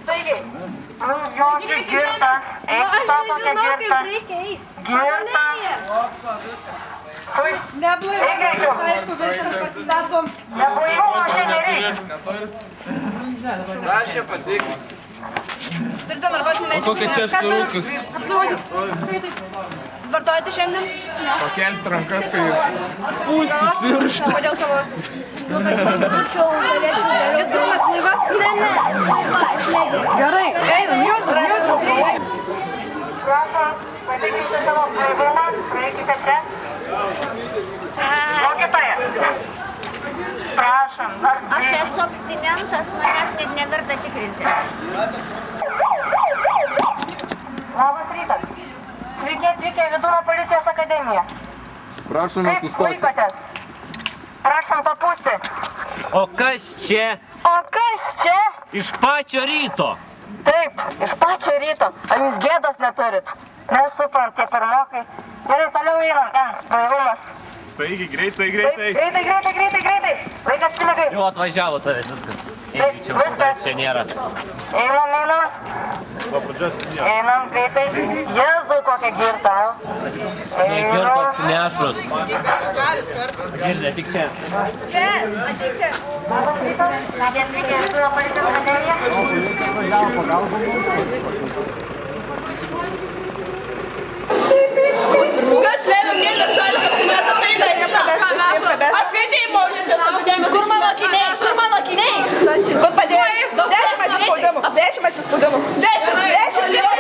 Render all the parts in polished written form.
Staigiai. Žodžiu, girta. Eik tą tokią girtą. Girta. Neblaivu. Eik greičiau. Neblaivumo šiandien reikia. Prašė patikti. Turite narkotinį medžiagą? Kokia čia apsirūkus? Apsirodyti. Vartojate šiandien? Pakelti rankas, kai jūs pūskit pirštą. Kodėl kavos? Būčiau galėčiau geriau. Jūs turimėt laivą? Ne. Gerai, einam, jūs drąsiu. Prašom, patikrinkite savo blaivumą, prieikite čia. Mokytoja. Prašom, nors Aš esu abstinentas, manęs net neverta tikrinti. Labas rytas. Sveiki atvykę į Vydūno policijos akademiją. Prašome Kaip sustoti. laikotės? Prašom papūsti. O kas čia? O kas čia? Iš pačio ryto. Taip, iš pačio ryto. Ar jūs gėdos neturit? Nesuprantu, tie pirmokai. Gerai, toliau einam. Blaivumas. Staigiai, greitai. Greitai. Laikas pinigai. Jau atvažiavo tave, viskas. Taip, viskas. Čia nėra. Einam. Einam greitai. Jėzau, kokia girta. Negirto apsinešus. Girdė, tik čia. Čia, ateik čia. Atvykę į Vydūno policijos akademiją. Kas leido mėlės šalį apsimeta, tai darėta. Aš skaitėjai policijos akademiją. Kur mano akiniai? Padėjai. 10 atsispaudimų. 10. Gerai.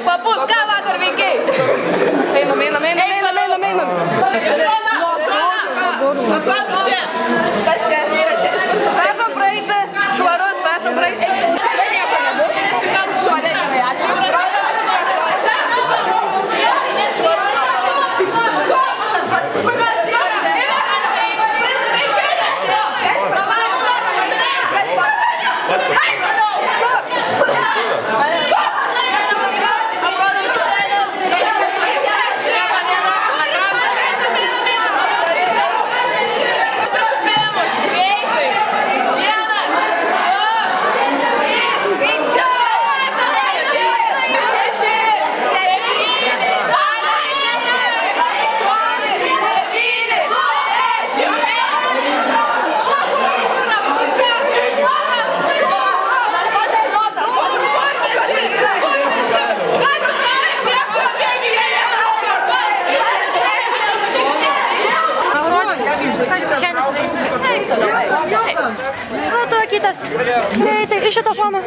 Papūs, ką vakar veikiai? Einam. Papasku čia. Kas čia? Prašom praeiti. Švarus, prašom praeiti. Nieko nebus. Švarė gerai, ačiū. Kitas. Greitai, iš šito šono,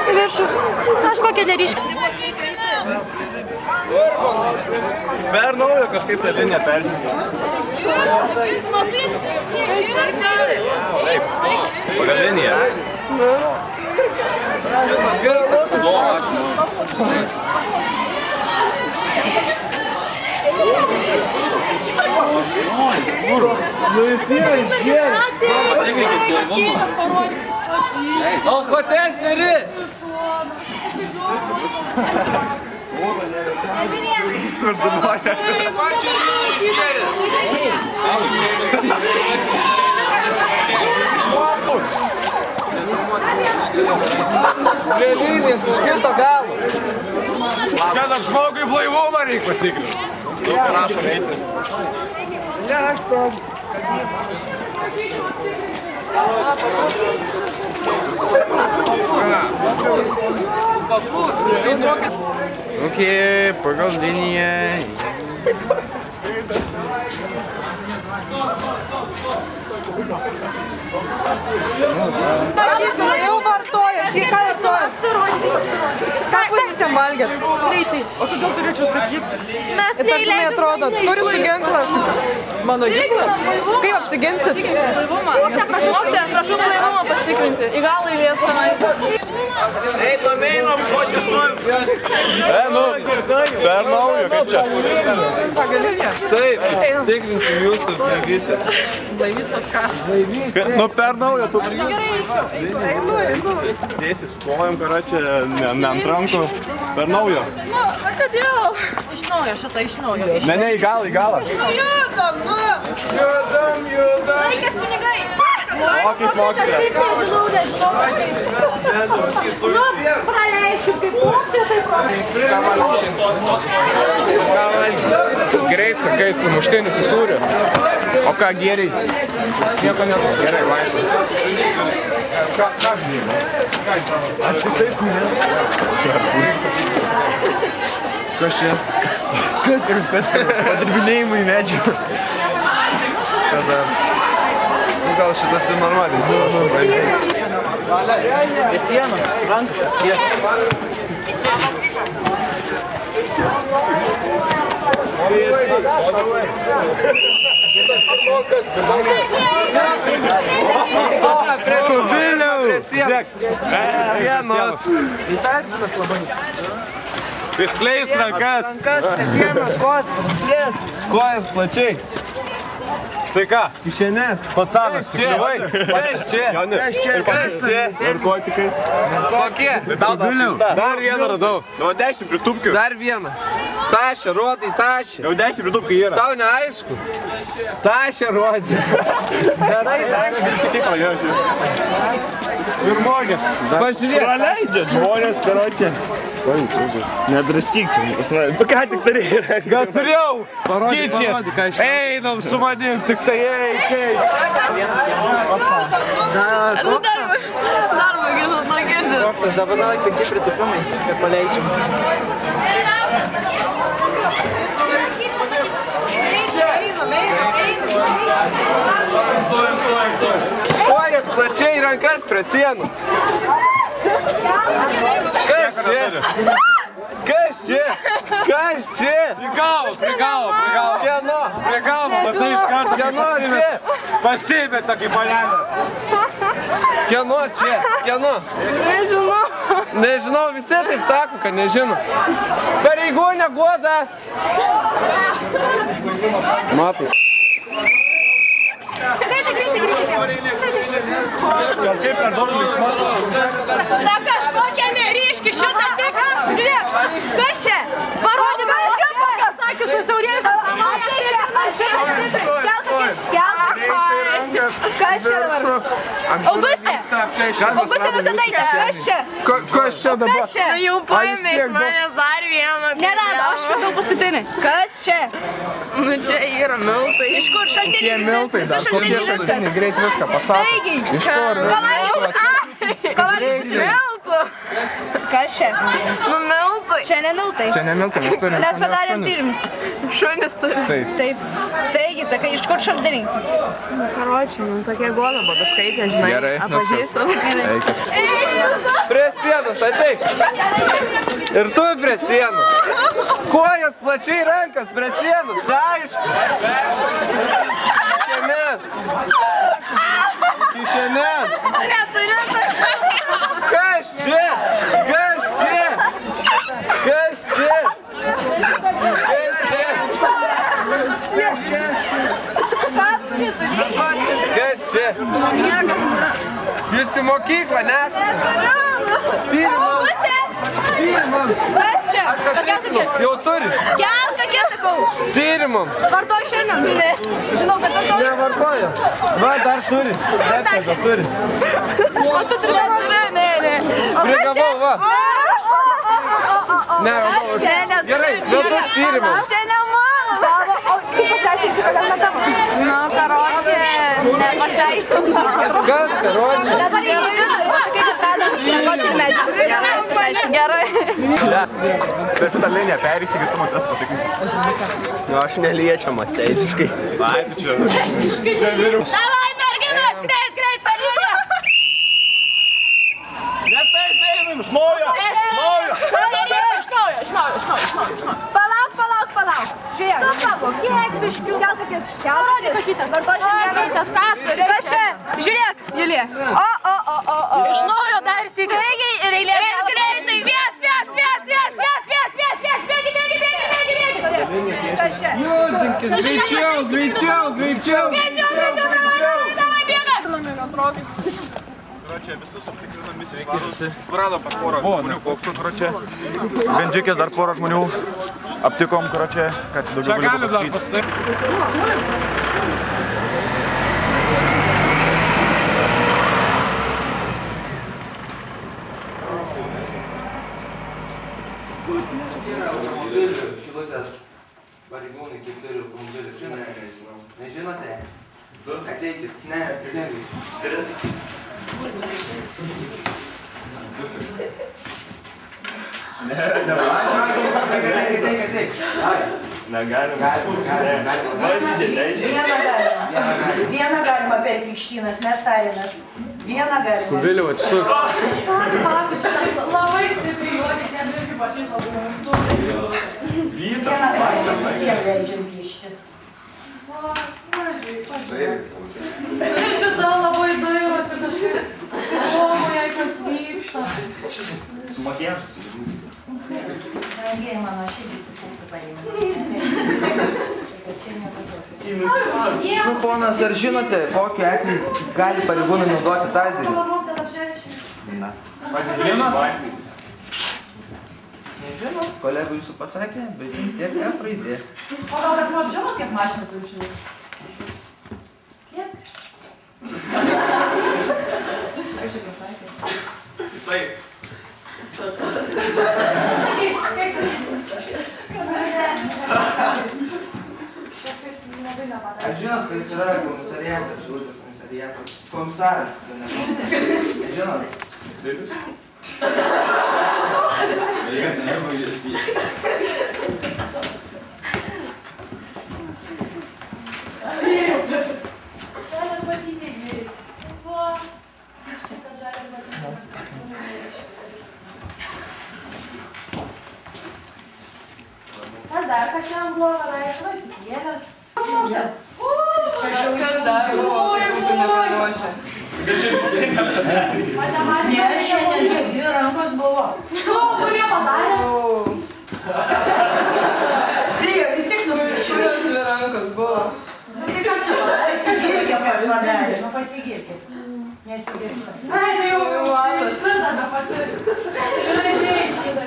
į viršų. Kažkokia neryškia. Per naujo kažkaip tą liniją peržengė. Taip, pagal liniją. Šitas girtas. Nu jis yra išgėręs. Patikrinkit blaivumą. Alkotes neri. Svardumoja. Prie linijos iš kito galo. Čia dar žmogui blaivumą reikia patikrinti. Prašom eiti. Okei, pagal liniją. Jau vartoju. Ką jūs to apsirodyti? Ką pusryčiam valgėt? Greitai. O kodėl turėčiau sakyti? Mes neįleidom. Atrodo, turiu su ginklas. Mano ginklas? Kaip apsiginsit? Blaivumą. Prašau blaivumą pasitikrinti. Į galą įlies tenai. Einam, ko čia stovim? Per naujo, kaip čia? Taip, tikrinsim jūsų blaivystės. Blaivystas ką? Nu, per naujo, tu... Einu. Dėsis, kojom, karačia, ne ant rankų. Per naujo. Na, kodėl? Iš naujo, šitą iš naujo. Ne, į galą, į galą. Judam, nu. Judam. Laikas pinigai. Mokyt, mokykite. Nežinau, kažkaip. Nu, praleisiu kaip mokytai. Greit, sakai, su muštiniu, su sūriu. O ką geriai? Nieko netu. Gerai, laisvas. Ką geriai? Aš šitais minės. Kas čia? Kas per padirbinėjimai medžių? Kada? Nu, gal šitas ir normaliai. Prie sienos, rankas, kiek. Priskleisk rankas. Kojas plačiai. Tai ką? Kišenės. Pacanas, tikrai. Kas čia? Kas čia? Narkotikai. Kokie? Dar vieną radau. Nu, 10 pritupkių. Dar vieną. Tašė, rodai, tašė. Jau 10 pritupkių yra. Tau neaišku. Tašė, rodai. Darai, Pirmogės. Pažiūrėk. Praleidžiat žmonės, karočią. Nedraskyk čia. Ką tik turėjai? Gal turėjau? Tyčias. Einam su manim, tik tai eik. Dar magišas nugirdit. Dabar davai 5 pritupimai ir paleisiu. Kojas plačiai, rankas prie sienos. Kas čia? Kas čia? Kas čia? Prigavo. Kieno? Prigavo, matai iš karto. Kieno čia? Pasiėmė tokį panelę. Kieno čia? Kieno? Nežinau. Nežinau, visi taip sako, kad nežino. Pareigūnė Guoda. Matai. Na kažkokia neryški šitą tik. Žiūrėk, kas čia? Parodė, kas čia pasakė susiaurėjusios. Kas čia dabar? Augustė Nusėdaitė, kas čia? Kas čia dabar? Kas čia? Jau paėmė iš manęs dar vieną. Nerado, aš radau paskutinį. Kas čia? Nu čia yra miltai. Iš kur šaltiniai visi šaltiniai viskas? Greit viską pasako. Staigiai. Iš kur? Miltų. Kas čia? Nu miltai. Čia ne miltai. Čia ne miltai, mes turime. Mes padarėm tyrimus. Šunis turi. Taip. Staigiai, sakai, iš kur šaltiniai? Karočiui, nu tokie Guoda Badaskaitė, žinai, Gerai, pažįstam. Prie sienos, ateik. Ir tu prie sienos. Kojas plačiai, rankas prie sienos, neaišku. Kišenės. Kas čia? Kas čia? Kas čia? Kas čia? Kas čia? Jūs į mokyklą nešate? Tyrimams. Kas čia? Tokia tokias. Jau turi? Kel tokia, sakau. Tyrimams. Vartoju šiandien? Ne. Žinau, kad vartoju. Nevartoju. Va, dar turi. Dar tebe turi. O tu turi? Ne. O kas čia? Prigavau, va. Ne, gerai, nu tu tyrimams. Čia ne mano. O kaip pasiaiškinsi, kad galime tavo? Nu, karočią, nepasiaiškins, atrodo. Kas, karočią? Dabar jau Gerai. Per šitą liniją perėsi, kad tu matas pasakysi. Nu, aš neliečiamas teisiškai. Ai, tu čia. Davai, merginas, greit, per liniją. Ne taip, einam, iš naujo. Iš naujo. Palauk. Žiūrėk. Tu savo, kiek biškių. Keltakis. Ar to šiandieną? Kas ką turi? Kas čia? Žiūrėk, Julija. O. Iš naujo dar sėk. Greitai ir eilė. Greitai. Bėgi. Kas čia? Judinkis, greičiau. Davai, bėga. Короче, visus aptikrinom visi veikėjus. Radom pas porą žmonių koksų, короче. Bendžikės dar porą žmonių aptikom, короче, kad daugiau galiu pasakyti. Šilutės pareigūnai, kiek turi automobilių, nežinau. Nežinote? Ateikit, ne, teisingai. Ateik. Negalim. Vieną galima per krikštynas, mes tarėmės. Vieną galima. Vėliau atsuk. Labai stipriai juokis, jam irgi patiko labai. Vieną galima visiems leidžiam kišti. Ir šita labai dairosi kažkaip. Jai kas vyksta. Sumokėjom. Brangiai mano, aš irgi supūsiu pareimą. Nu, ponas, ar žinote, kokiu atveju gali pareigūnai naudoti tazerį? Na. Pasigrįžo. Nežinau, kolegų jūsų pasakė, bet jums tiek nepraeidė. O gal kas nors žino, kiek mašinų turi žinai? Kiek? Jisai. Ar žinot, kas yra komisariatas, Šilutės komisariatas? Komisaras. Žinot? Silius? Kas dar kažkam blogo, dar žinai, atsikėlė. Kas dar buvo, jeigu neparuošė. Ne, šiandien tiek dvi rankos buvo. Nu, kurie padarė? Bijo, vis tiek nupiešė. Kurios dvi rankos buvo. Nu, tai kas čia padarė? Pasigirkė pas vadelį, nu pasigirkė. Nesigirkė. Ai, tai jau išsidada pati. Gražiai išsidada.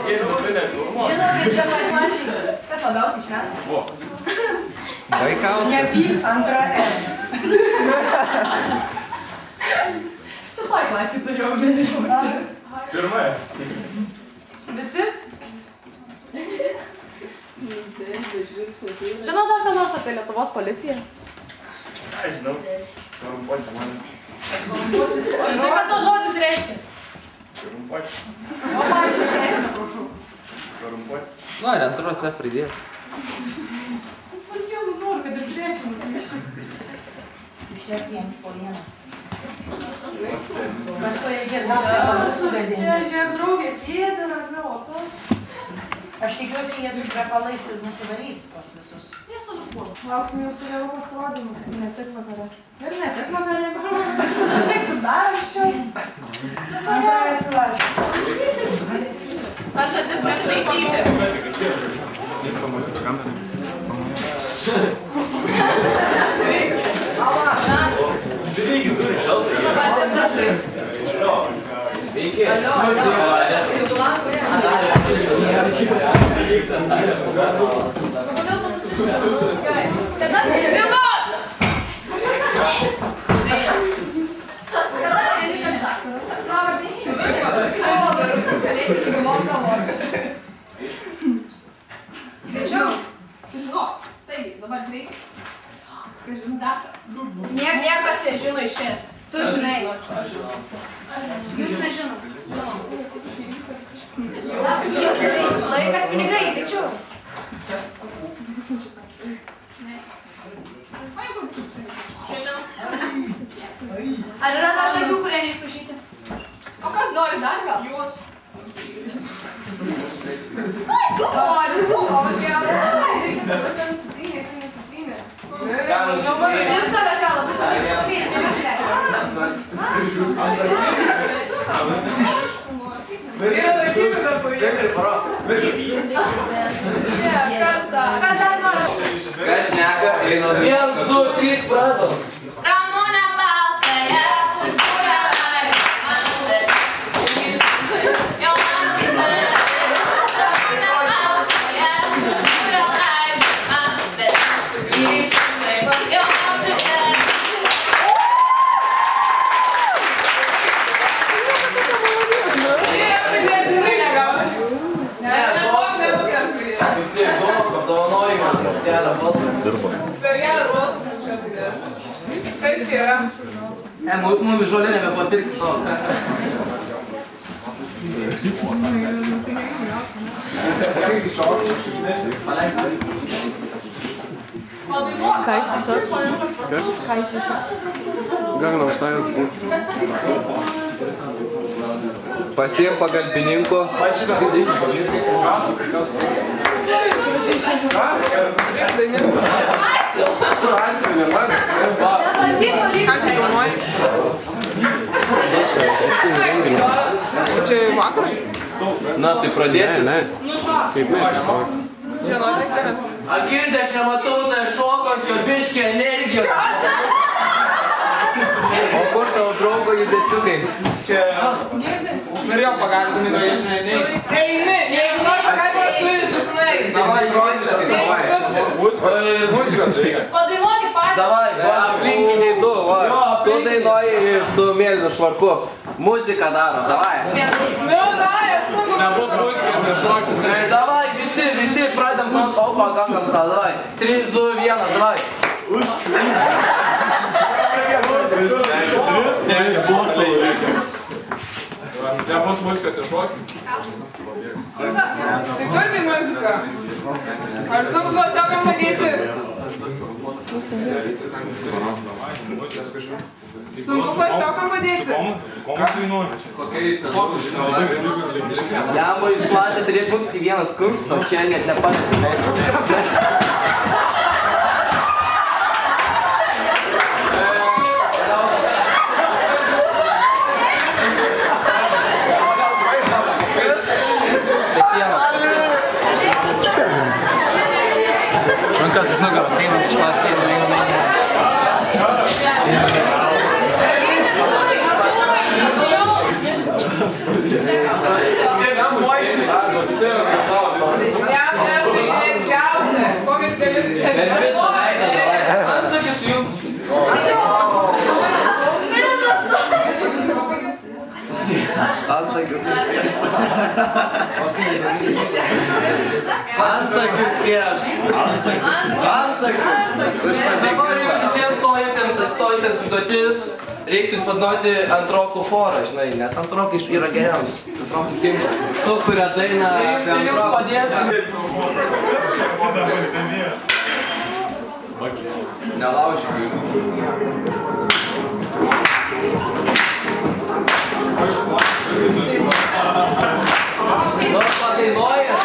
Žinokit, čia matematika. Kas labiausiai šventą? Vaikauskas. Nepyk antrą S. Čia toj klasį turėjau minėjau. Pirmas. Visi? Žinot dar ką nors apie Lietuvos policiją? Žinau. Korumpuoti žmonės. O žinai, ką tas žodis reiškia? Korumpuoti. O pačią teismę, prašau. Korumpuoti. Nu, ar antrose pridėti. Svarbiau noriu, kad ir trečią nupieščiau. Išlėks jiems po vieną. Paskui reikės daug reikalų sugadinti. Čia, žiūrėk, draugės, jėdė ramiau, o tu? Aš tikiuosi, jie su kvepalais nusivalys pas visus. Jie savus buvo. Lauksim jūsų vėliau pasirodymų. Ne tik vakare. Ir ne tik vakare. Susitiksim dar anksčiau. Antroje klasė. Aš žadu pasitaisyti. Niekas nežino iš čia. Tu žinai. Jūs nežinot. Laikas pinigai, greičiau. Ar yra dar tokių, kurie neišprašyti? O kas nori dar gal? Jūs. Nori, tu, o gerai. Kas šneka, eina 1, 2, 3, pradom. Ramunė baltaja, užbūrė laimę, jau man šitą. Ramunė baltaja, užbūrė laimę, bet sugrįžti, jau man šitą. Mūsų žolė nebepapirks to. Ką jis iššoks? Ką jis iššoks? Galima užtai. Pasiim pagalbininku. Čia vakar? Na, tai pradėsi. Ne. Kaip mes? Čia nuo lenktynės. Agirdi, aš nematau tai šokančio biškį energijos. O kur tavo draugo judesiukai? Čia... Aš norėjau pagalbinti, bet jis neini. Eini, jeigu nori pagalbinti, turi tutinai. Davai, grojasi, davai. Muzikos reikia. Padainuokit patys. Davai, aplinkiniai du, va. Tu dainuoji su mėlynu švarku. Muziką daro, davai. Nebus muzikos, nešoksim. Davai, visi pradėm non-stopą Gangnam Style, davai. 3, 2, 1, davai. Nebus muzikos, nešoksim. Tai turi muziką. Ar sunku klasiokam padėti? Sunku klasiokam padėti. Ką dainuoji? Lemba, jūs plažė turėtų būti vienas kursas, o čia net nepatikė. Rankas iš nugaros, einam iš klasės, einam. Antakis jums. Antakis išpiešta. Antakis piešta. Antakis. Dabar jūs visiems stojantiems užduotis, reiks jūs padnuoti antrokų forą, žinai, nes antrokai yra geriausi. Antrokai tinka. Tu, kurią dainą apie antroką. Nelaužiu. Nors padainuoja,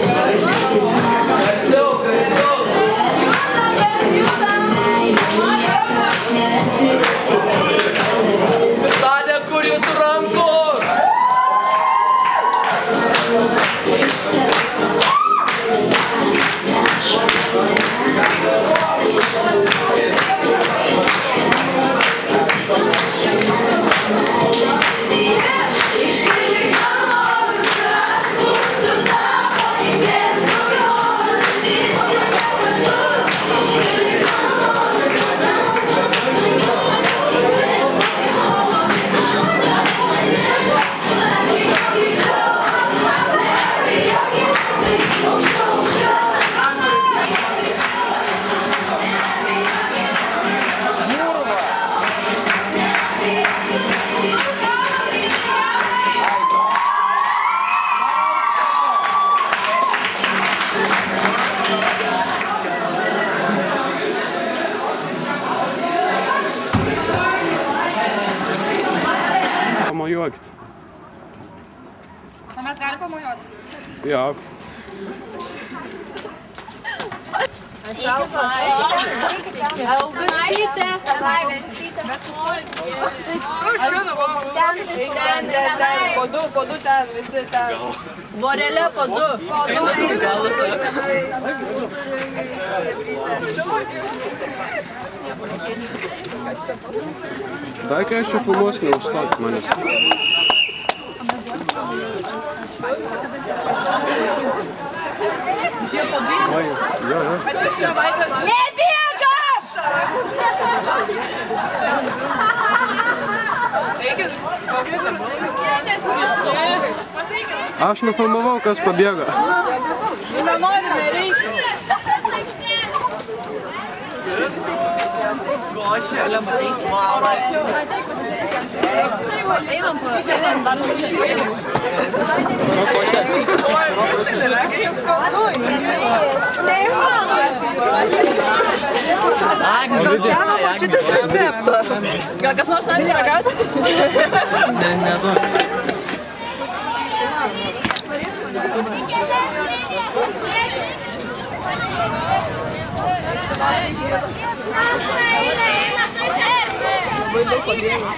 Thank you. pamojuokit. O mes galim pamojuoti? Jo. Po du ten, visi ten. Vorelė po du. Dai, kai aš čia filmuosiu, neužstok manęs. Nebėga! Aš nufilmavau, kas pabėga. Nenorime, reikia. Gal seno močiutės receptą? Gal kas nors nori ragauti? Labai daug pabėgų.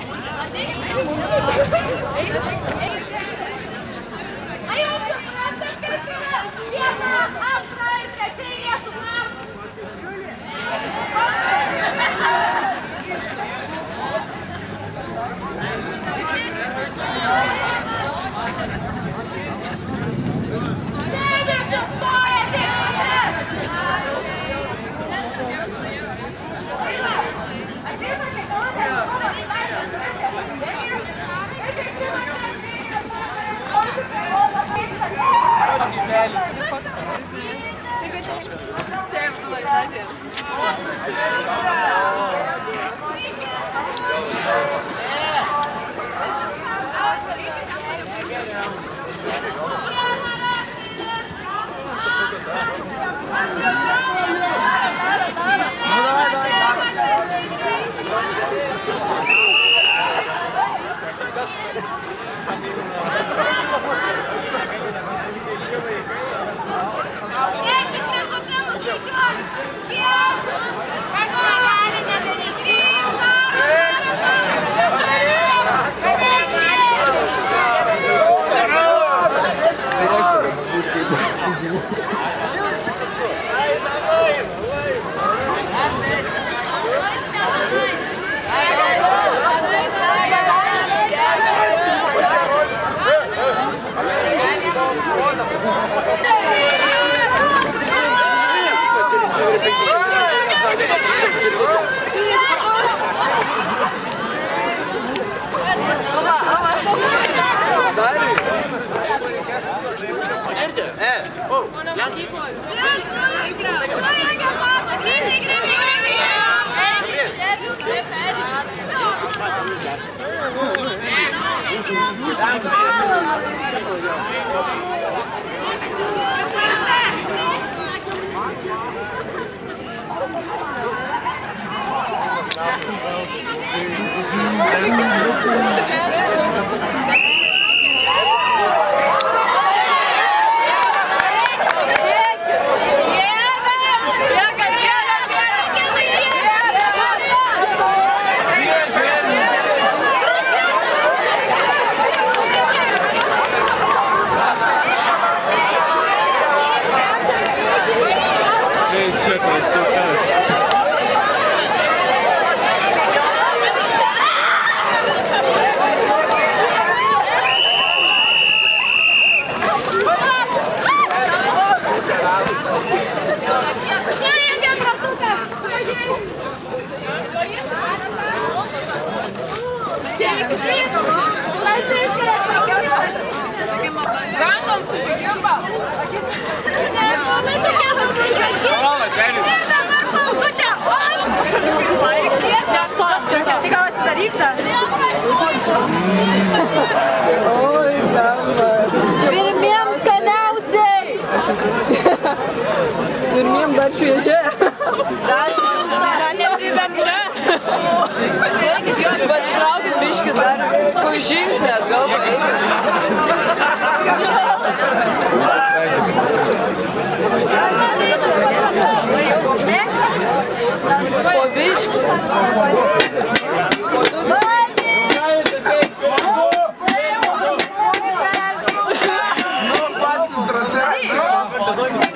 Rankom susikimba. Tai gal atidaryk tą? Pirmiem skaniausiai! Pirmiem dar šviežia. Dar neprimemta. Pasitraukit biškį dar. Žingsnį atgal. Po biškus.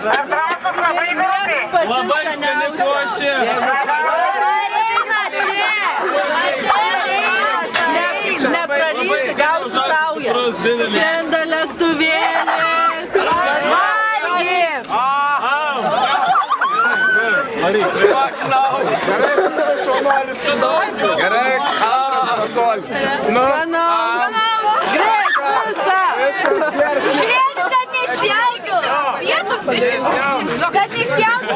Antrasis labai vyrukai. Labai skani košė. Neprarysi, gausi saują. Skrenda lėktuvėlis. Valgyk. Gerai, antrą Skanaus. Greit, visą. Žiūrėk, kad neišpjautų. Kad neišpjautų.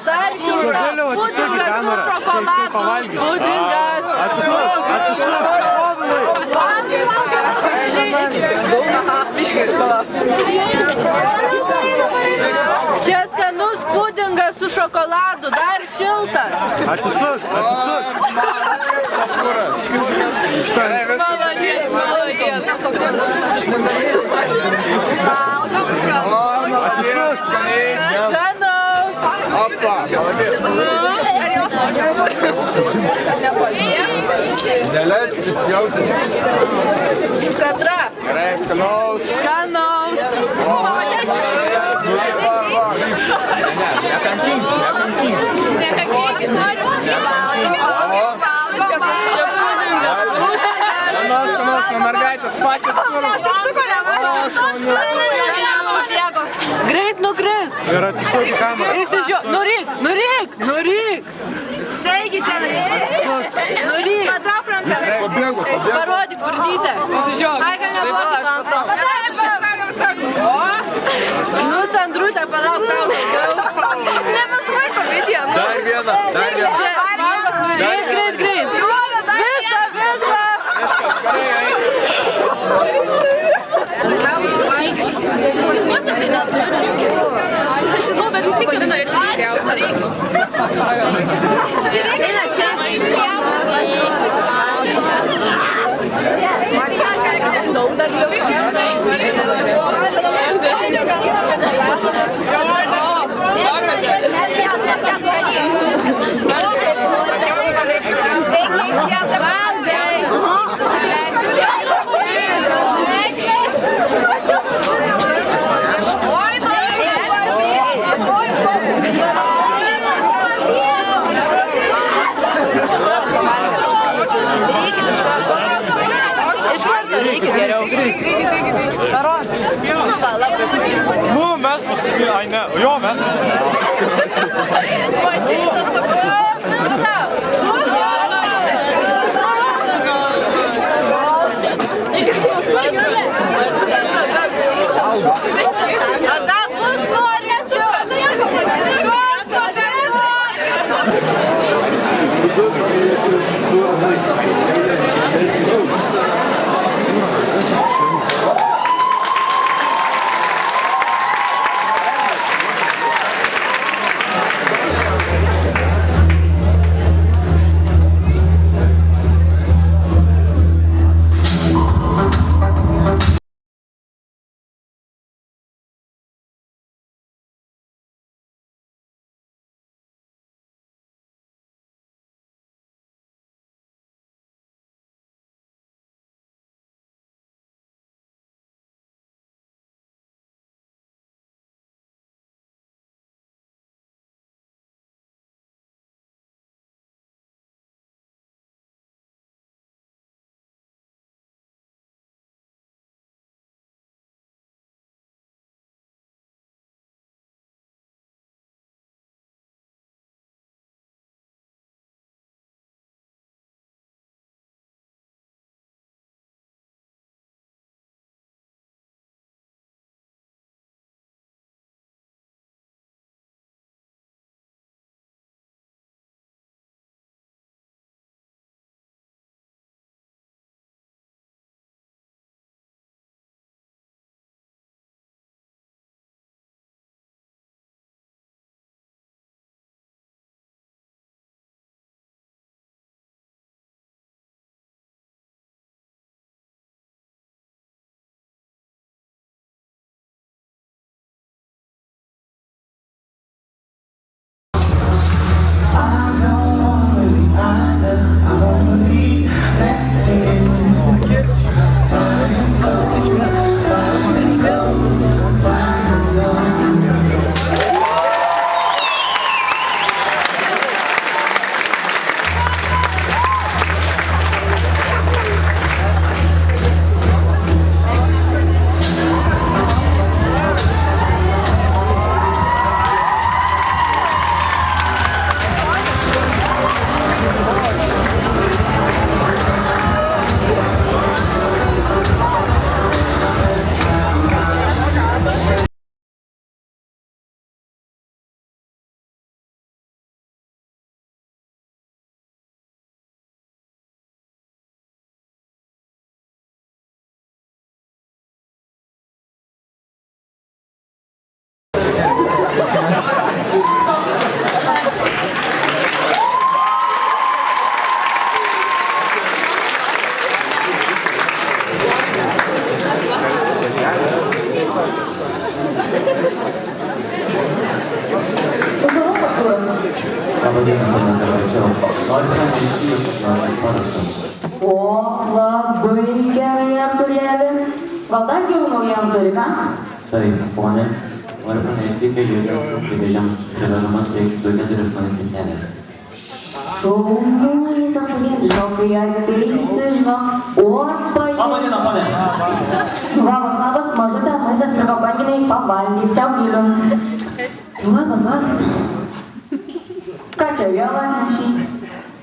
Dar šilta. Pudingas su šokoladu. Pudingas. Čia skanus pudingas su šokoladu, dar šiltas. Atsisuk. Skanaus. Neleiskit išpjauti. Katra. Gerai, skanaus. Skanaus. Mergaitės pačios. Greit nukris. Ir atsisuk į kamerą. Nuryk. Steigi čia. Nuryk. Patraup ranką. Parodyk burnytę. Nu, Sandrutė, palauk tau daugiau. Nepasvai pavidė. Dar vieną. Greit. Visą. Nu, bet vis tik norėtų išpjauti. Eina čia. Iš karto reikia geriau. Nu, mes paskui, ai ne, jo, mes Ada bus norinčių. Eugenija Arturėlį. Gal dar gerų naujienų turi, ką? Taip, ponė, noriu pranešti, kad Julius privežamas prie 248 spintelės. Šaunuolis Arturėlis, žinau, kai ateisi, žinau, o pažiūrėjau. Labą dieną, ponė. Labas, mažutė, maistas ir pabanginiai, pavalgyk, čia myliu. Labas. Ką čia vėl atnešiai?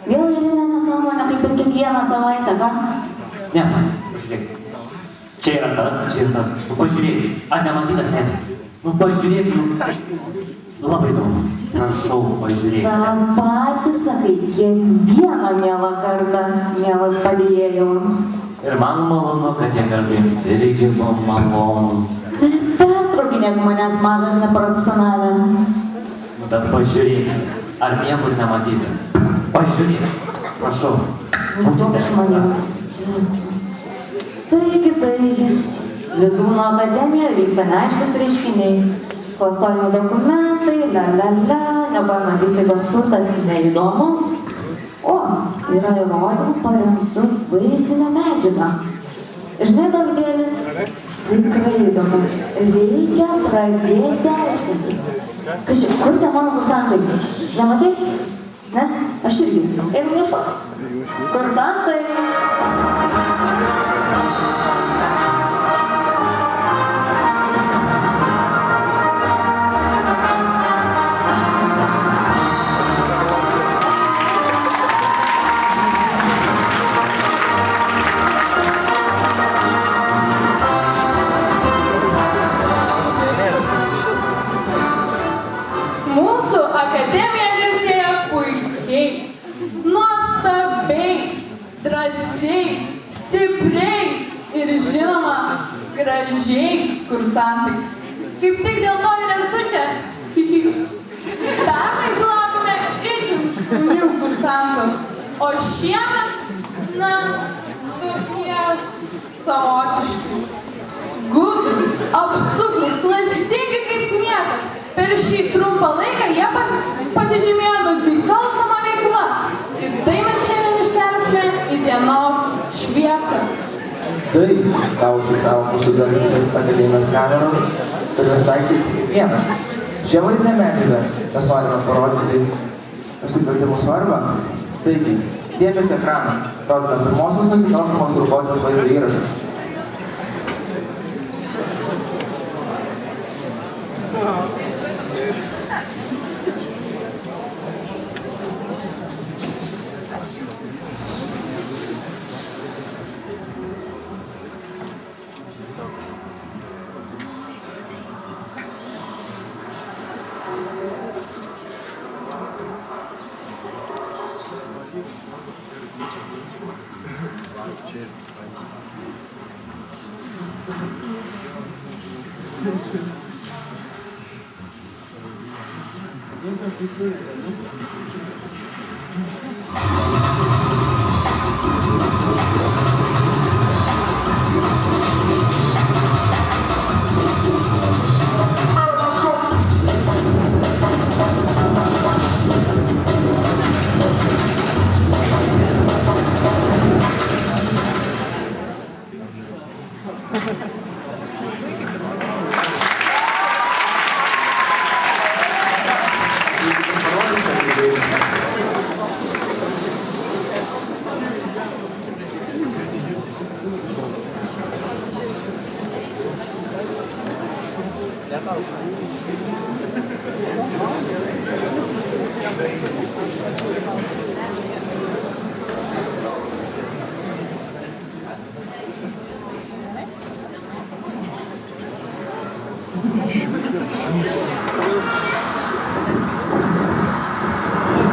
Vėl eilinė nesąmonė, kaip ir kiekvieną savaitę, ką? Ne, pažiūrėk. Čia yra tas. Nu, pažiūrėk, ar nematytas veidas? Nu, pažiūrėk, labai daug. Prašau, pažiūrėk. Ta patį sakai, kiekvieną mielą kartą, mielas padėjėjau. Ir man malonu, kad tie kartai jums irgi buvo malonus. Pertraukinėk manęs mažas neprofesionalė. Nu, bet pažiūrėk, ar niekur nematyti? Pažiūrėk, prašau. Nutok iš manęs. Taigi. Vydūno akademijoje vyksta neaiškus reiškiniai. Klastojami dokumentai, nepajamas įstaigos turtas neįdomu. O, yra įrodymų paremtų vaizdinę medžiagą. Žinai, Davidėlį, tikrai įdomu. Reikia pradėti aiškintis. Kažkaip, kur tie mano kursantai? Nematai? Ne? Aš irgi. Einam ieškoti. Kursantai! Mūsų akademija garsėja puikiais, nuostabiais, drąsiais, stipriais ir žinoma, gražiais kursantais. Kaip tik dėl to ir esu čia. Pernai sulaukime itin šaunių kursantų, o šiemet, tokie savotiški, gudrūs, apsuklūs, klastingi kaip niekas. Per šį trumpą laiką jie pasižymėjo nusikalstama veikla. Ir tai mes šiandien iškelsime į dienos šviesą. Taip, tau užfiksavo mūsų galinčios akademijos kameros, turi visai kiekvieną. Šią vaizdinę medžiagą mes norime parodyti nusikaltimų svarbą. Taigi, dėmesio ekraną, rodome pirmosios nusikalstamos grupuotės vaizdo įrašą.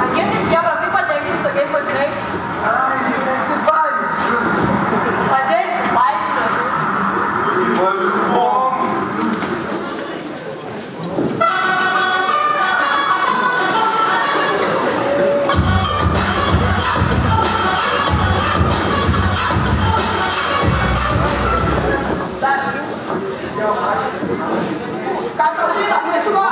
Agentė Kiebra, kaip pateiksim su tokiais pažiniais? Ai, nesibaimink. Pateiksim, baimės. Ką tau žinai, nesugo?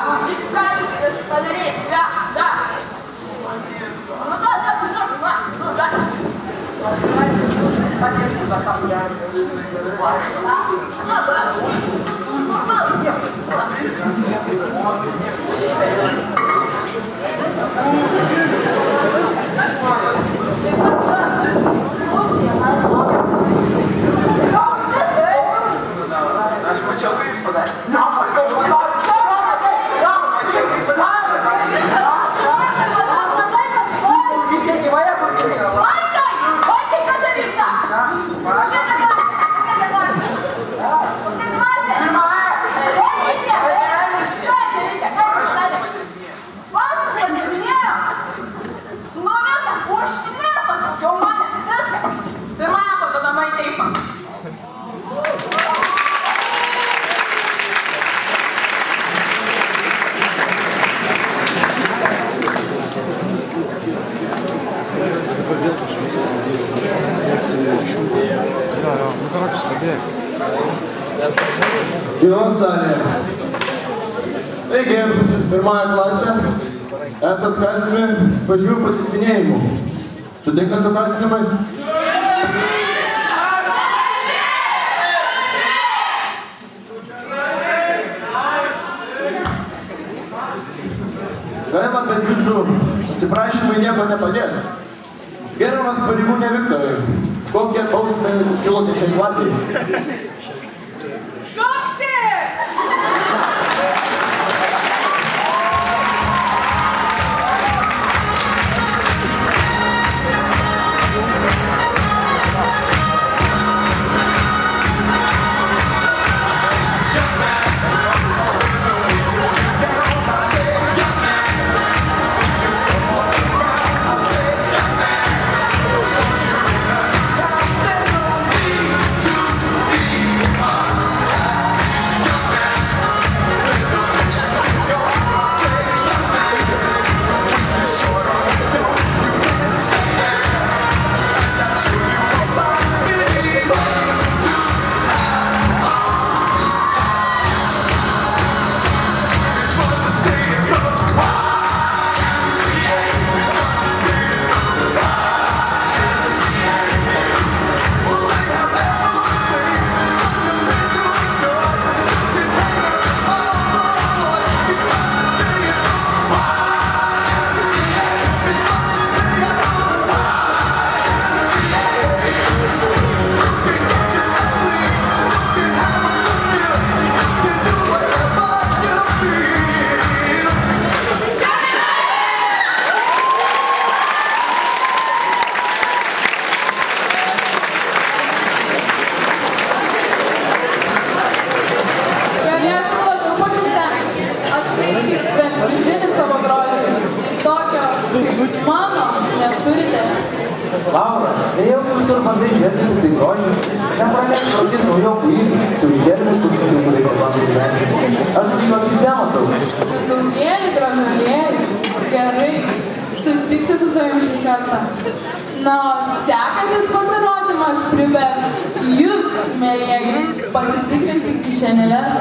Dienos salė. Taigi, pirmąją klasę esat kaltinami pažiūrų patikinėjimu. Sutinkat su kaltinimais? Gaila, bet jūsų atsiprašymai nieko nepadės. Gerbiamas pareigūne Viktorai, kokią bausmę siūlote šiai klasiai? Laura, nejau visur bandai žvelgti tai grožį, nepraleik progis naujokų įvykių, tu išdėlės, kuriais bandai gyventi. Aš visą matau. Daugėlį, gražalėlį, gerai, sutiksiu su tavim šį kartą. Na, o sekantis pasirodymas privers jūs, mielieji, pasitikrinti kišenėles.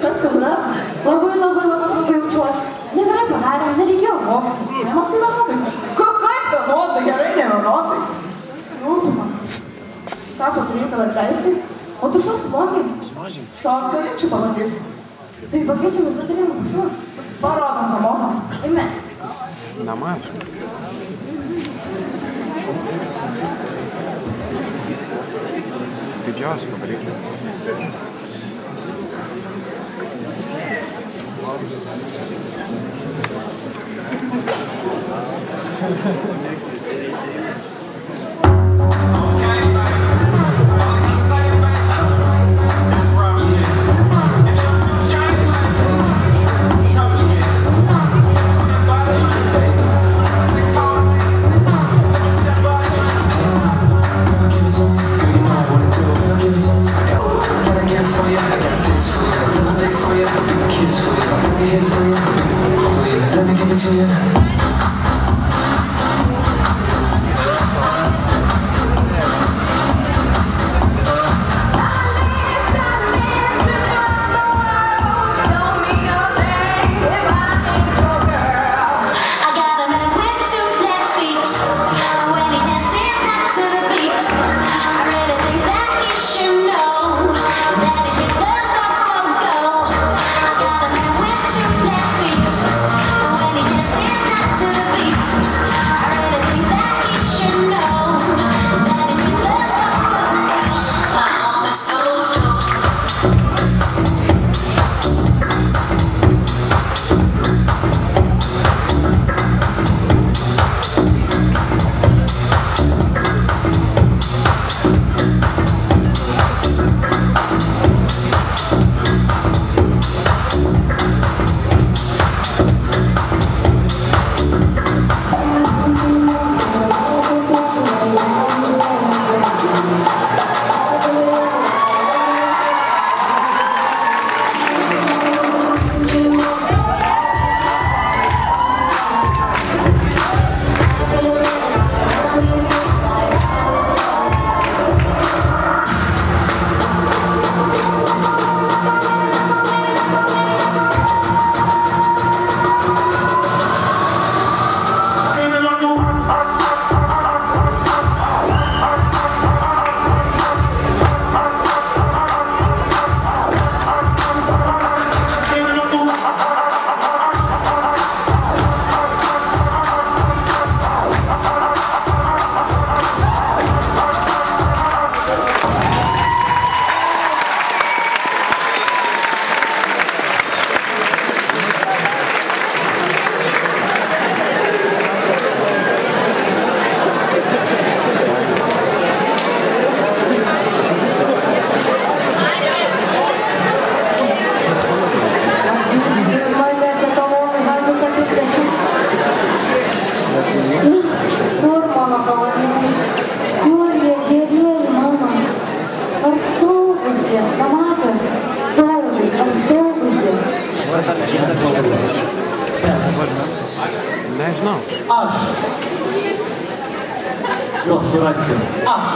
Kas skambina? Labai jaučiuosi. Negerai padarėm, nereikėjo mokyti. Nemokai vienodai kažkaip. Kaip vienodai? Gerai, ne vienodai. Žūtų man. Ką padaryti, ar leisti? O tu šokti mokai? Šokti, čia pabandyti. Tai pakviečiam visas rėmų šokti. Parodom, ką mokam. Eime. Namaš. Didžiausia padaryti. That is with those go, go, go. I got a man with two legs. Nežinau. Aš juos surasiu. Aš.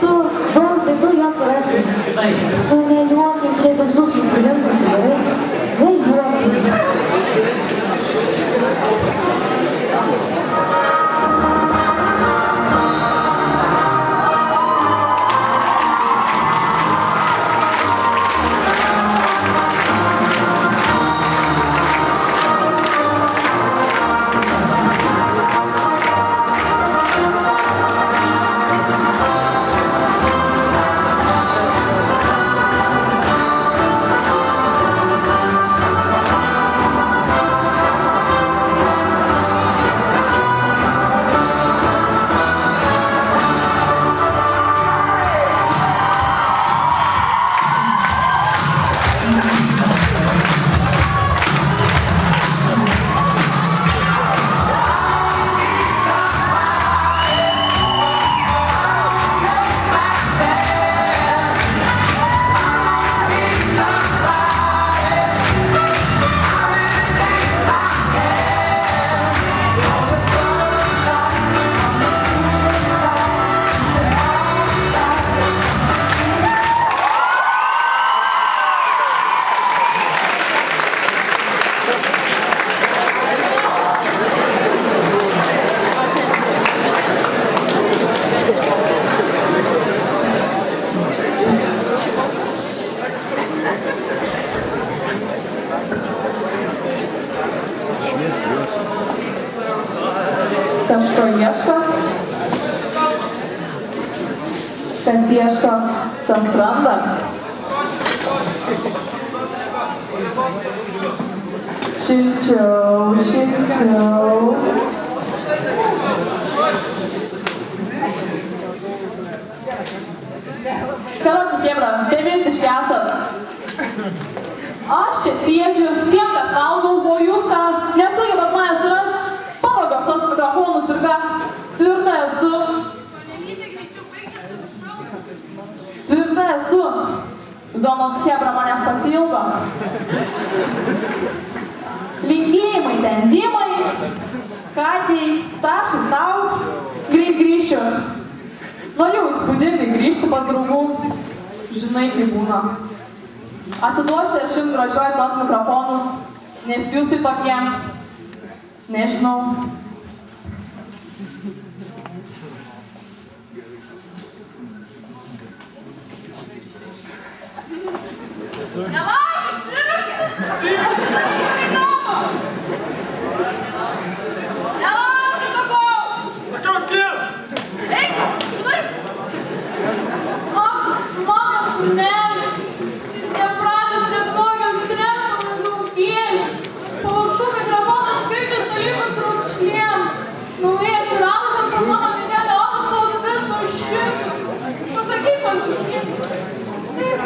Tu, Valdai, tu juos surasi. Taip. Nu, nejuokai čia visus susirinkus, gerai? Nejuokai. Kažko ieško, kas ieško, tas randa. Šilčiau, šilčiau. Karoči, Kebra, beviltiški esat. Aš čia sėdžiu, siekas valgau, o jūs ką nesugebat mane surast. Pavago aš tos mikrofonus ir ką, tvirta esu. Tvirta esu. Zonos Hebra manęs pasilgo. Linkėjimai ten Dimai, Katei, Sašai, tau. Greit grįšiu. Norėjau įspūdingai grįžti pas draugų. Žinai, kaip būna. Atiduosiu aš jums gražioj tos mikrofonus, nes jūs tai tokie, nežinau. Nevaikit, striukė! Nevaikit, sakau! Sakiau, kiek! Eik, žinai! Ak, mano kūnelis! Jis nepratęs prie tokio streso daugėlį. Pavogtų mikrofonų skaičius dalykus raukšlėms. Naujai atsiradusiam per mano vienelį opas buvo vis nuoširdus. Pasakyk man, taip.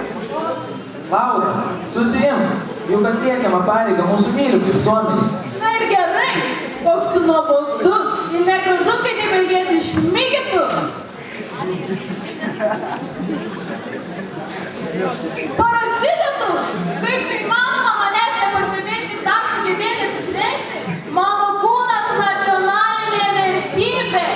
Laura, susijimk, juk atliekiama pareiga mūsų mylimai visuomeniai. Na ir gerai, koks tu nuobodus ir negražus, kai taip elgiesi, šmygitu. Parazititų, kaip tai manoma manęs nepastebėti, dar sugebėti atsitrenkti, mano kūnas nacionalinė vertybė.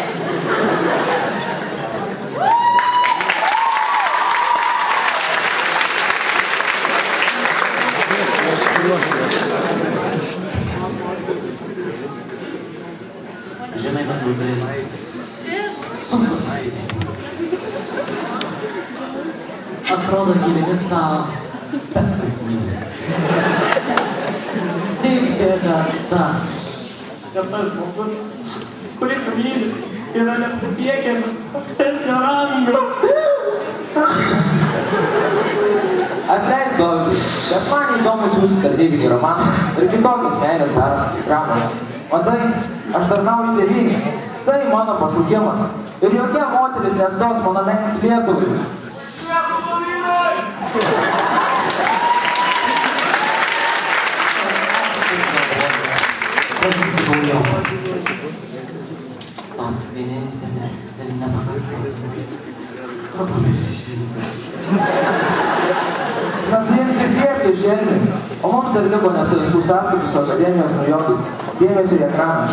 Žinai, man liūdai. Sunkus laimė. Atrodo, gyveni savo, bet kas myli. Taip bėga ta. Kad tas žmogus, kurį tu myli, yra nepasiekiamas, aukštesnio rango. Atleisk, Dovydai, bet man įdomus jūsų tarnybiniai romanai ir kitokios meilės dramoje. Matai, aš tarnauju tėvynei, tai mano pašaukimas. Ir jokia moteris nestos mano meilės Lietuvai. Pasibūrėjau. Tos vienintelės ir nepakartojamas savo viršinybės. Na, tai girdėti pasiekė žemį, o mums dar liko nesuvestų sąskaitų su akademijos naujokais. Dėmesio į ekraną.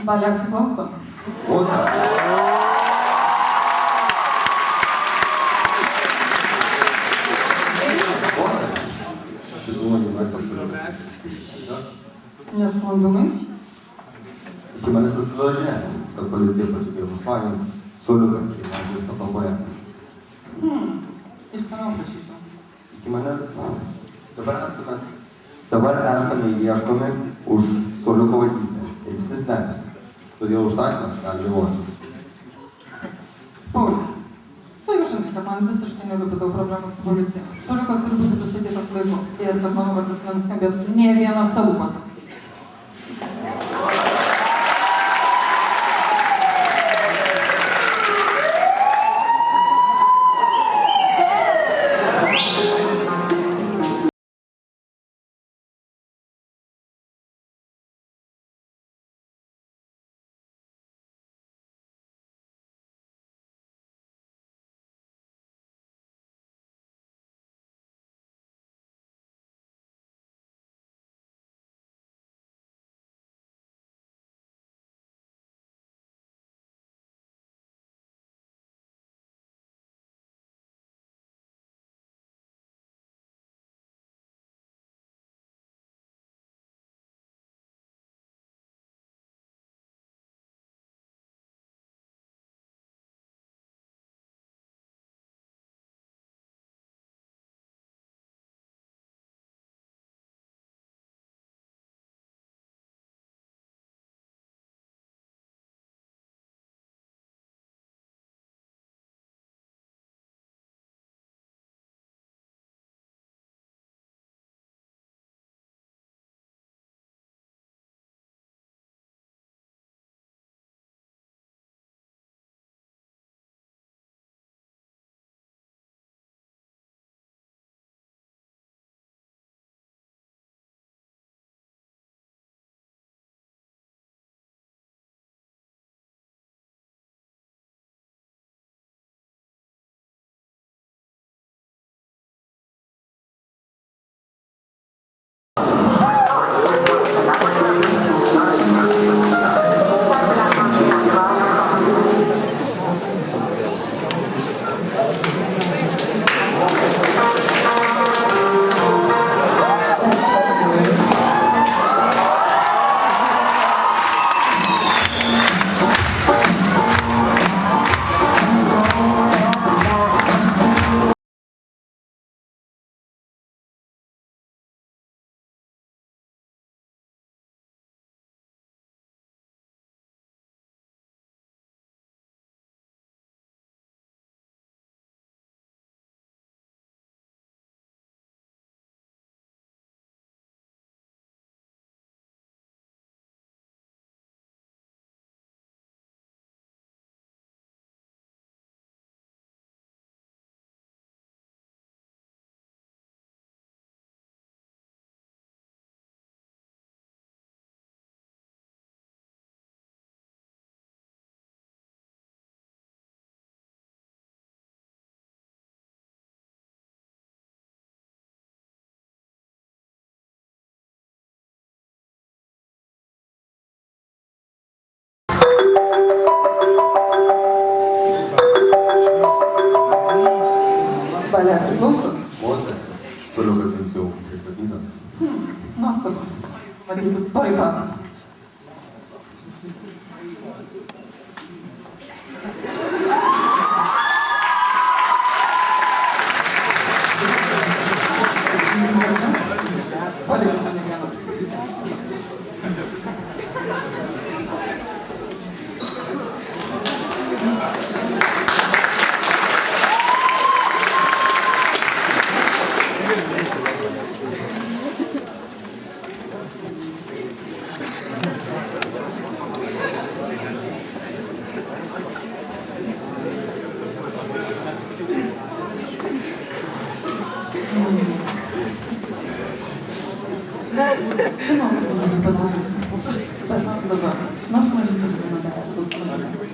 Balės klauso. Nesklandumai? Iki manęs atsklido žinia, kad policija pasikėjo mus vanins, suoliuką gimnazijos patalpoje. Išsamiau prašyčiau. Iki mane... Dabar esame ieškomi už suoliuko vagystę ir visi slepiasi. Todėl užsakymas gali vėluoti. Pauliau, tu jau žinai, kad man visiškai nerūpi daug problemų su policija. Suoliukas turi būti pristatytas laiku ir kad mano vardas nenuskambėtų nė vienas salupas. padaryti tuoj pat. Žinau, kad to nepadarė. Bet nors dabar, nors mažai būtų daręs, bus svarbu.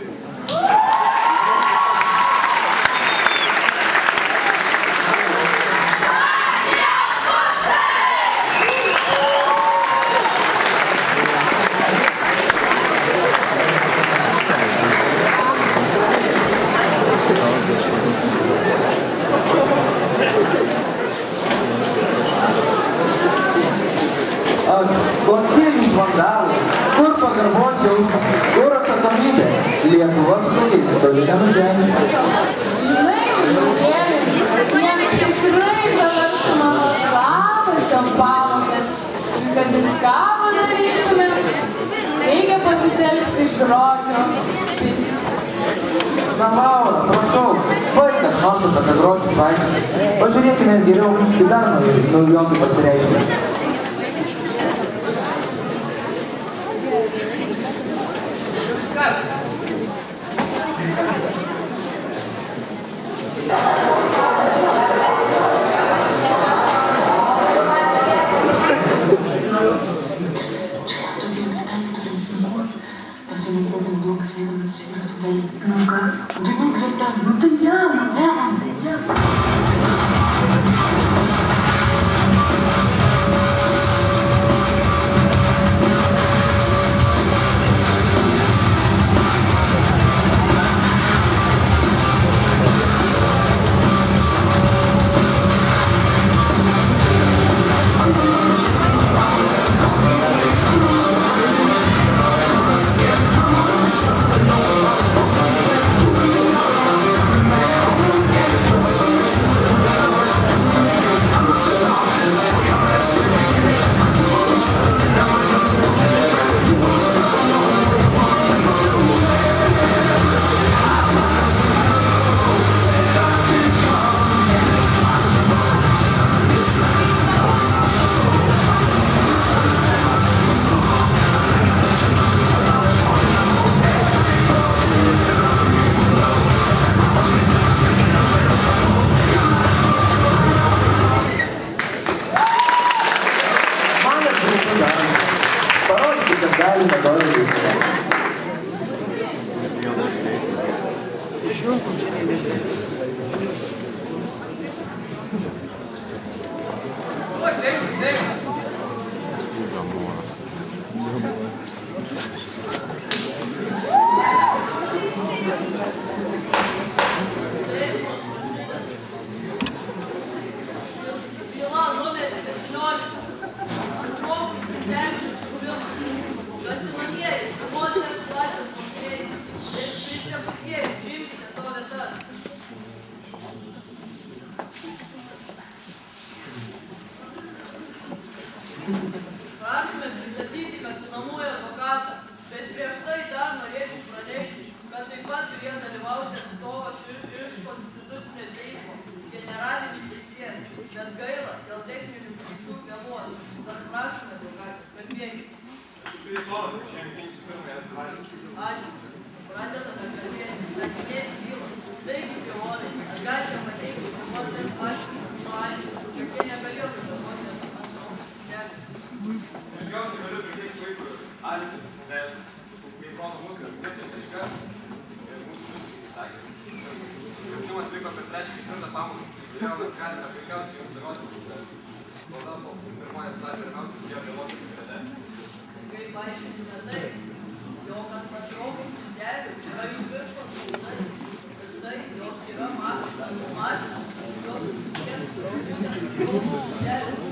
Kokie jūs vandalai? Kur pagarbos jausmas? Kur atsakomybė? Lietuvos skolys, toli nenužemė. Žinai, Žurėlė, jiems tikrai paverstų mano labusiam pamokas. Ir kad ir ką padarytumėm, reikia pasitelkti grožio spindį. Na, Laura, prašau, baigta nors apie grožį paaiškinti. Pažiūrėkime geriau, kai dar naujokį pasireiškia. Prašome pristatyti kaltinamųjų advokatą, bet prieš tai dar norėčiau pranešti, kad taip pat turėjo dalyvauti atstovas iš Konstitucinio teismo, generalinis teisėjas, bet gaila dėl techninių priežasčių vėluos. Tad prašome advokatą, kalbėkite. Ačiū. Pradedame kalbėti. Nagrinės bylą. Taigi, privolai, ar galite pateikti informacijos paaiškinimą, kad jie negalėjo informuoti Pirmiausia, galiu pridėti vaikui alibi, nes, kaip rodo mūsų medžiaga, mūsų sakė, jaunimas vyko per 3-4 pamoką, todėl mes galime puikiausiai jums įrodyti, kad valda po pirmojas klasės pirmiausia turėjo vėluoti internete. Kaip paaiškinsime tai, jog ant patraukų spindelių yra išvirštos būdai, ir tai, jog yra mažas, jos susitikėtų būtent patraukų spindelių.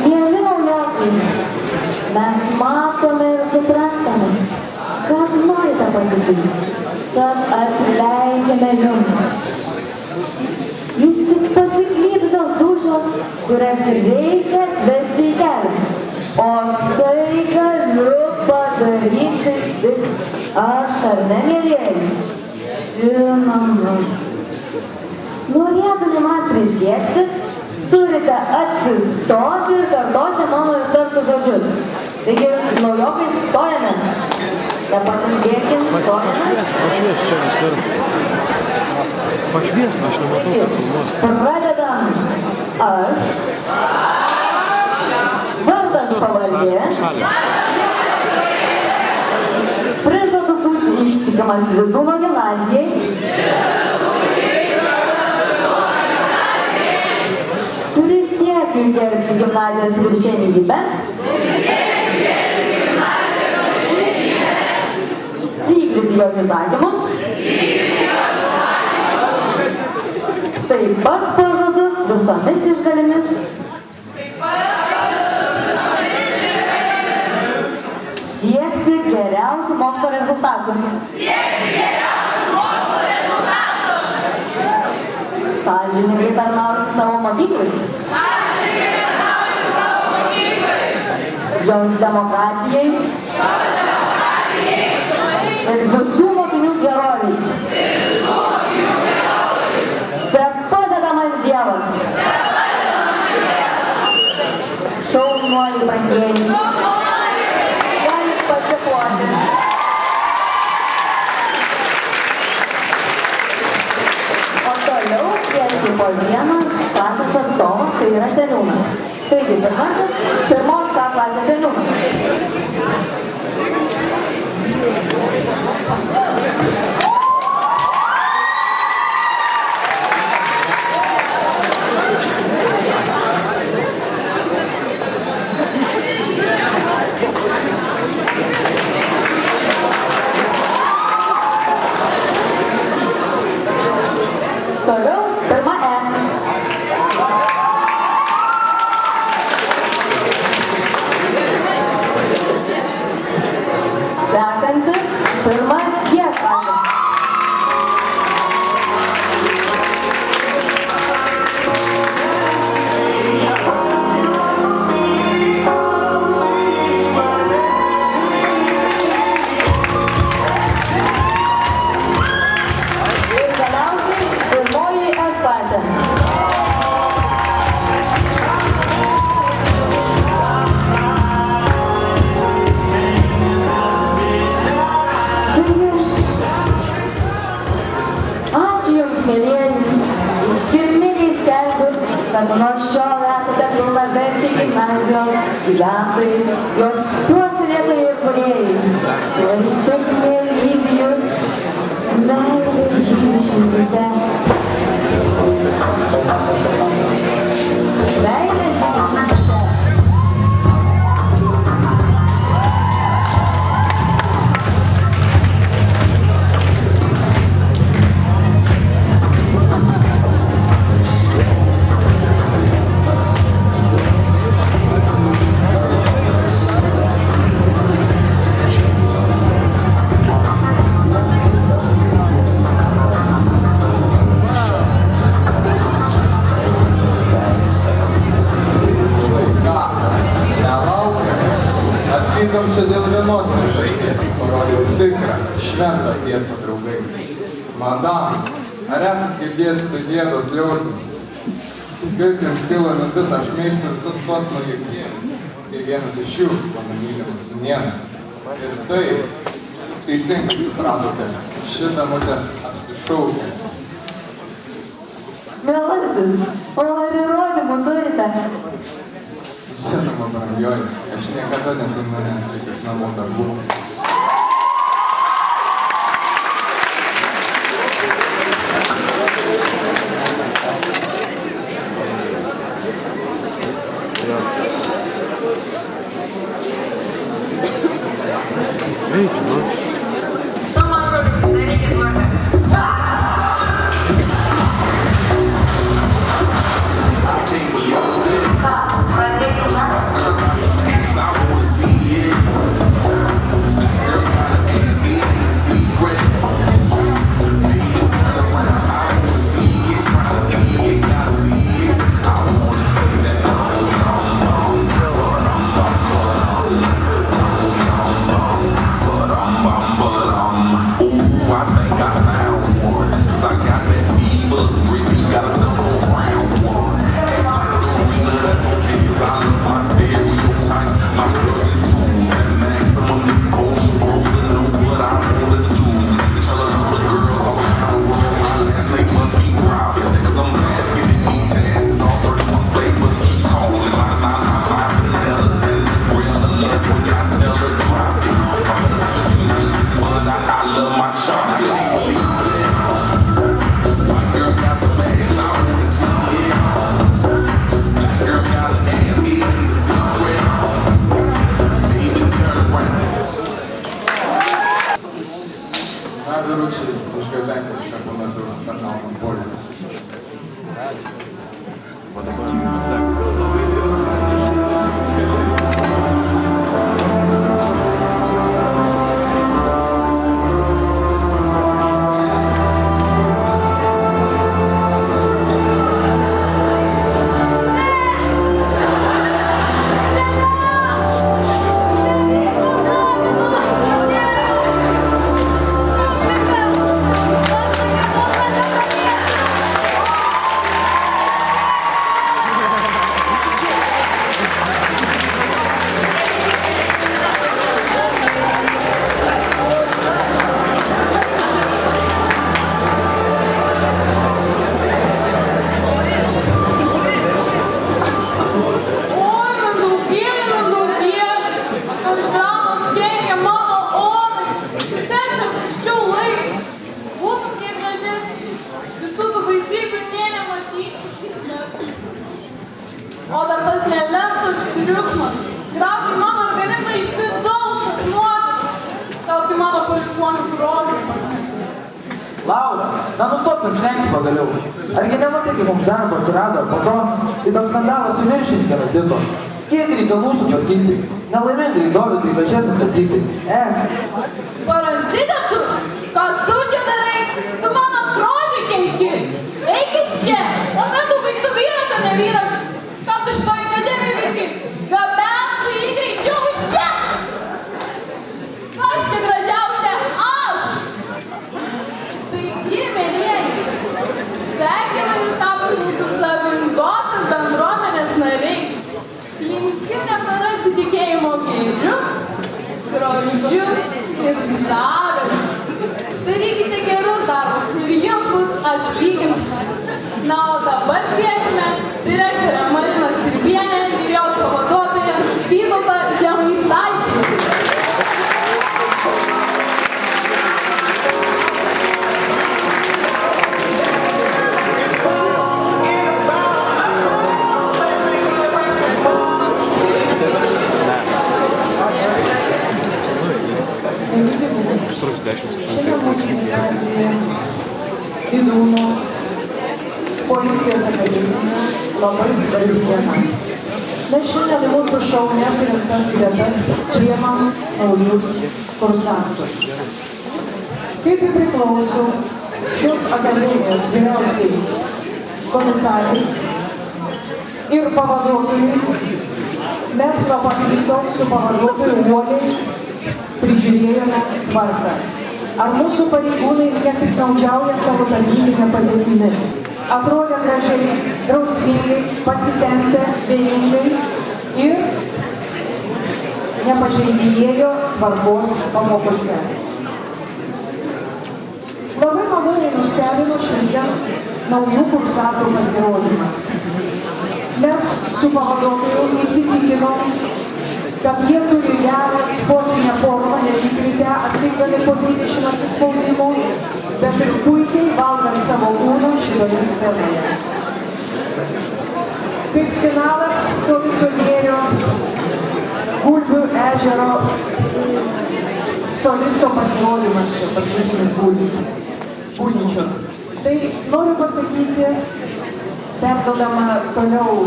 Mieli naujokai, mes matome ir suprantame, kad norite pasikeisti, tad atleidžiame jums. Jūs tik pasiklydusios dušios, kurias reikia atvesti į kelią. O tai galiu padaryti tik aš, ar ne, mielieji? Žinoma. Norėdami man prisiekti, turite atsistoti ir kartoti mano ištartus žodžius. Taigi, naujokai, stojamės. Nepatingėkim, stojamės. Pašvies čia visur. Pašvies, aš nematau. Pradedam. Aš. Vardas pavardė. Prižadu būti ištikimas Vydūno gimnazijai. Prisiekiu gerbti gimnazijos viršenybę. Vykdyti jos įsakymus. Taip pat pažadu visomis išgalimis siekti geriausių mokslo rezultatų. Sąžiningai tarnauti savo mokyklai. Jos demokratijai ir visų mokinių geroviai. Te padeda man Dievas. Šaunuoliai brangieji. Galit pasipuoti. O toliau kviesiu po vieną klasės atstovą, tai yra seniūną. Taigi, pirmos K klasės seniūnas. Toliau, pirma E. Sekantis, pirma G klasė. Ir galiausiai pirmoji S klasė. Ačiū Jums, mielieji. Iškilmingai skelbiu, kad nuo šiol esate pilnaverčiai gimnazijos gyventojai, jos puoselėtojai ir kūrėjai. Ir sėkmė lydi Jus, meilė žydi širdyse. Meilė žydi širdyse. Atvykom čia dėl vienos priežasties, parodžiau tikrą, šventą tiesą, draugai. Madam, Ar esat girdėjęs apie gėdos jausmą? Kaip jums kilo mintis apšmeižti visus tuos nuogirdėjimus, kai vienas iš jų, mano mylimas sūnėnas. Ir tai, teisingai supratote, šitą mutę apsišaukė. Mielasis, o ar įrodymų turite? Žinoma, brangioji, aš niekada netu manęs likęs namų darbų. O dar tas nelemtas triukšmas. Gražai mano organizmą iš vidaus nuodėmė. Gal tai mano palikuonių grožį. Laura, na nustok aplenkti pagaliau. Argi nematai, kaip mums darbo atsirado, po to tai toks skandalas su viršininkė nutiko. Kiek reikalų sutvarkyti, nelaimingai Dovydui važias atsakyti. Parazitė tu, ką tu čia darai? Tu mano grožį kenki. Eik iš čia, o metu, kai tu vyras ar ne vyras, ką tu šitoj akademijai veiki? Gabenk tu jį greičiau iš čia. Kas čia gražiausia? Aš. Taigi, mielieji, sveikinu jūs tapus mūsų žavingosios bendruomenės nariais. Linkiu neprarasti tikėjimo gėriu, grožiu ir žavesiu. Darykite gerus darbus ir jums bus atlyginta. Na, o dabar kviečiame direktorę Mariną Stribėnę ir jos pavaduotoją Vytautą Žemaitaitį. Šiandien mūsų gimnazijoje Vydūno policijos akademijoje labai svarbi diena. Mes šiandien į mūsų šaunias rinktas vietas priimam naujus kursantus. Kaip ir priklauso šios akademijos vyriausiai komisarai ir pavaduotojai, mes nuo pat ryto su pavaduotoju uoliai prižiūrėjome tvarką. Ar mūsų pareigūnai nepiktnaudžiauja savo tarnybinę padėtimi? Atrodė gražiai, drausmingai, pasitempę, vieningai ir nepažeidinėjo tvarkos pamokose. Labai maloniai nustebino šiandien naujų kursantų pasirodymas. Mes su pavaduotoju įsitikinom, kad jie turi gerą sportinę formą, ne tik ryte atlikdami po 20 atsispaudimų, bet ir puikiai valdant savo kūną šitoje scenoje. Kaip finalas to viso gėrio Gulbių ežero solisto pasirodymas čia, paskutinis Gulbinčio. Tai noriu pasakyti, perdodama toliau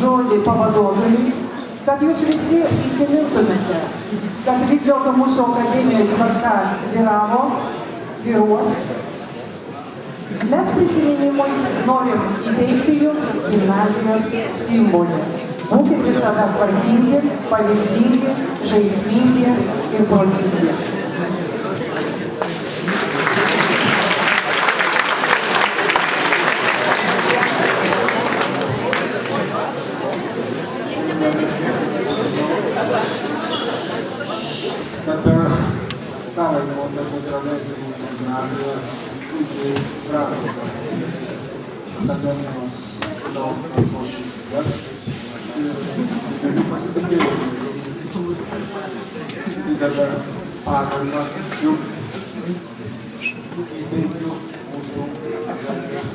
žodį pavaduotojui, kad jūs visi įsimintumėte, kad vis dėlto mūsų akademijoje tvarka vyruos. Mes prisiminimui norim įteikti jums gimnazijos simbolį. Būkit visada tvarkingi, pavyzdingi, žaismingi ir protingi. Akademijos daug kalbos veršus ir pasitikėjimų didelę pagarbą jums įteikiu mūsų akademijos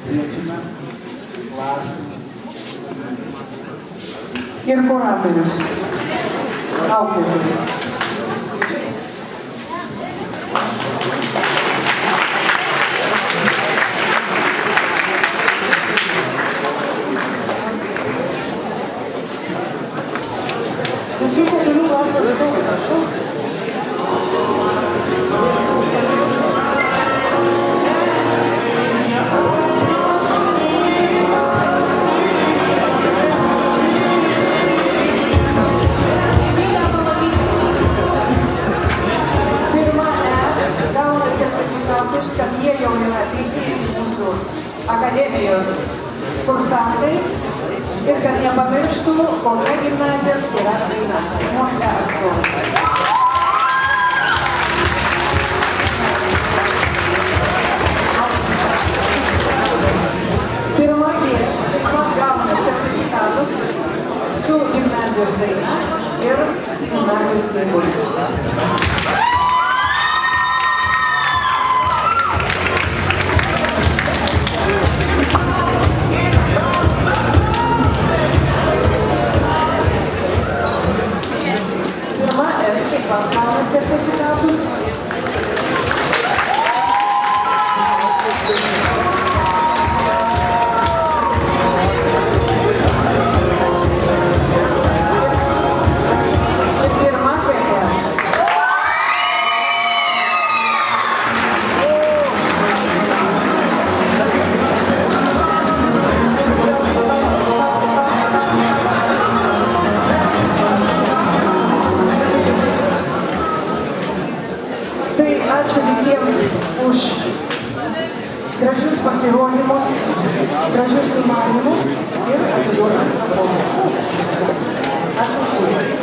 kviečiame klasių ir kuratorius, auklėtojus. Visų keturių klasių atstovai, prašau. Kad jie jau yra teisėjai mūsų akademijos kursantai ir kad nepamirštų, kokia gimnazijos yra daina. Mūsų atstovai. Pirma vieta taip pat gauna sertifikatus su gimnazijos daina ir gimnazijos simboliu. Gauna sertifikatus. Ir pirma PS. Ačiū visiems už gražius pasirodymus, gražius sumanymus ir atiduodam pokalbį. Ačiū už dėmesį.